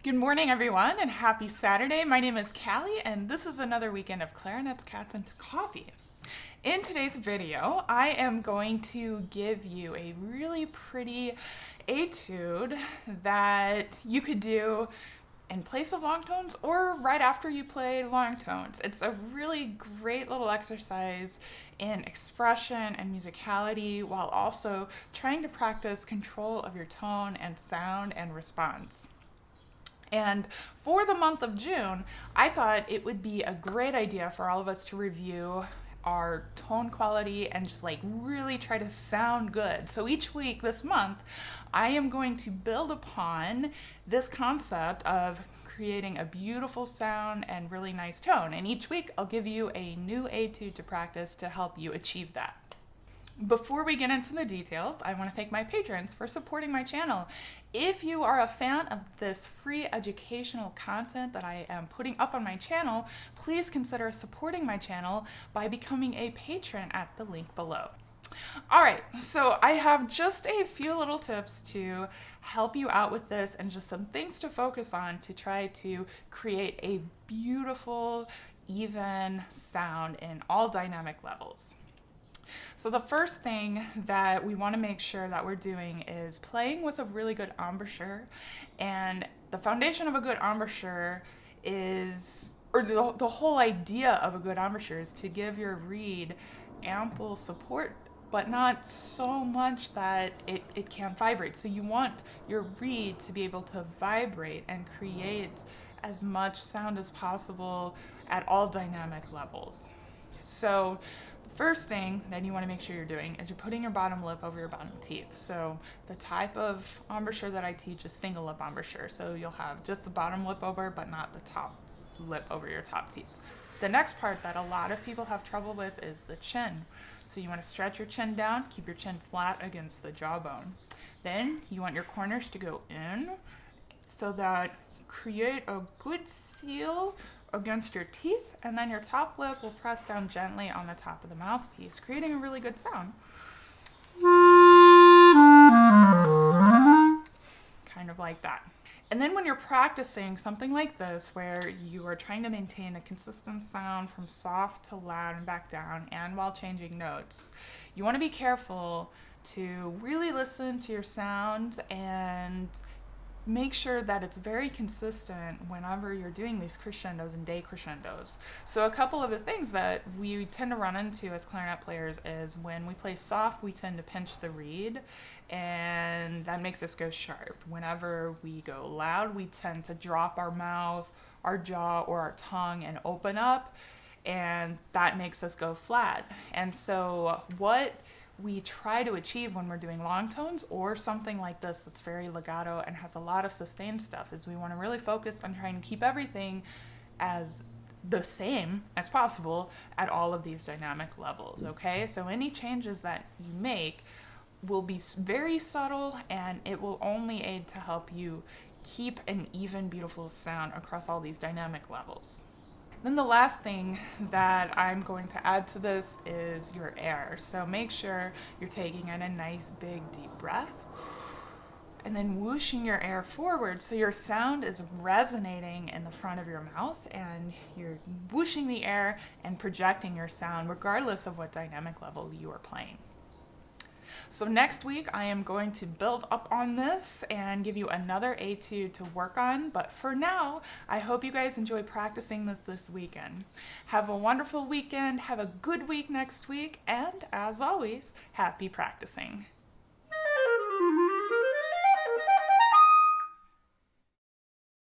Good morning, everyone, and happy Saturday. My name is Callie, and this is another weekend of clarinets, cats, and coffee. In today's video, I am going to give you a really pretty etude that you could do in place of long tones or right after you play long tones. It's a really great little exercise in expression and musicality while also trying to practice control of your tone and sound and response. And for the month of June, I thought it would be a great idea for all of us to review our tone quality and just really try to sound good. So each week this month, I am going to build upon this concept of creating a beautiful sound and really nice tone. And each week I'll give you a new etude to practice to help you achieve that. Before we get into the details, I want to thank my patrons for supporting my channel. If you are a fan of this free educational content that I am putting up on my channel, please consider supporting my channel by becoming a patron at the link below. All right, so I have just a few little tips to help you out with this and just some things to focus on to try to create a beautiful, even sound in all dynamic levels. So the first thing that we want to make sure that we're doing is playing with a really good embouchure. And the foundation of a good embouchure is, or the whole idea of a good embouchure is to give your reed ample support, but not so much that it can't vibrate. So you want your reed to be able to vibrate and create as much sound as possible at all dynamic levels. So first thing that you want to make sure you're doing is you're putting your bottom lip over your bottom teeth. So the type of embouchure that I teach is single lip embouchure. So you'll have just the bottom lip over, but not the top lip over your top teeth. The next part that a lot of people have trouble with is the chin. So you want to stretch your chin down, keep your chin flat against the jawbone. Then you want your corners to go in so that you create a good seal against your teeth, and then your top lip will press down gently on the top of the mouthpiece, creating a really good sound. Kind of like that. And then when you're practicing something like this, where you are trying to maintain a consistent sound from soft to loud and back down, and while changing notes, you want to be careful to really listen to your sound and make sure that it's very consistent whenever you're doing these crescendos and decrescendos. So a couple of the things that we tend to run into as clarinet players is when we play soft, we tend to pinch the reed, and that makes us go sharp. Whenever we go loud, we tend to drop our mouth, our jaw, or our tongue and open up, and that makes us go flat. And so what we try to achieve when we're doing long tones or something like this that's very legato and has a lot of sustained stuff is we want to really focus on trying to keep everything as the same as possible at all of these dynamic levels, okay? So any changes that you make will be very subtle, and it will only aid to help you keep an even, beautiful sound across all these dynamic levels. Then the last thing that I'm going to add to this is your air. So make sure you're taking in a nice big deep breath and then whooshing your air forward so your sound is resonating in the front of your mouth, and you're whooshing the air and projecting your sound regardless of what dynamic level you are playing. So next week I am going to build up on this and give you another etude to work on, but for now I hope you guys enjoy practicing this weekend. Have a wonderful weekend, have a good week next week, and as always, happy practicing.